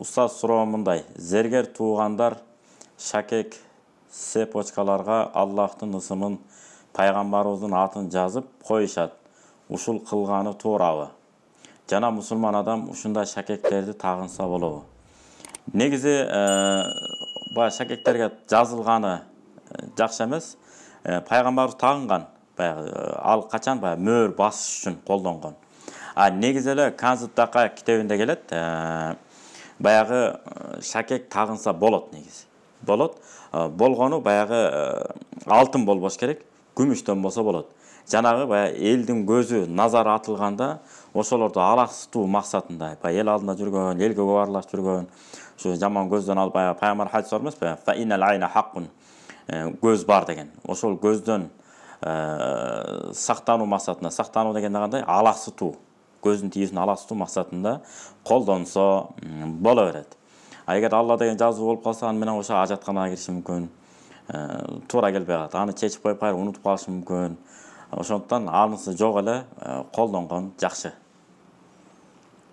Устаз суроом мындай. Зергер туугандар шакек цепочкаларга Аллахтын ысымын, пайгамбарыбыздын атын жазып коюшат. Ушул кылганы туурабы? Жана мусулман адам ушундай шакектерди тагынса болобу? Негизи баягы шакектерге жазылганы жакшы эмес. Пайгамбарыбыз тагынган. Баягы ал качан баягы мөөр басыш үчүн колдонгон. Негизи эле Канзы-Такай китебинде келет. Баягы шакек тагынса болот негизи. Болот. Болгону баягы алтын болбош керек, күмүштөн болсо болот. Жанагы баягы элдин көзү, назар атылганда ошолорду алаксытуу максатында, баягы эл алдында жүргөн, элге көп аралашып жүргөн, ушу жаман көздөн алып баягы пайгамбар хадис бар эмеспи? Фа иннал айна хаккун. Көз бар деген. Ошол көздөн сактануу максатында, сактануу дегенде кандай? Алаксытуу, көздүн тийүүсүн алаксытуу максатында колдонсо боло берет. Эгер Алла деген жазуу болуп калса, аны менен ошо ажатканага кириши мүмкүн. Туура келбей калат. Аны чечип коюп кайра унутуп калышы мүмкүн. Ошондуктан анысы жок эле колдонгон жакшы.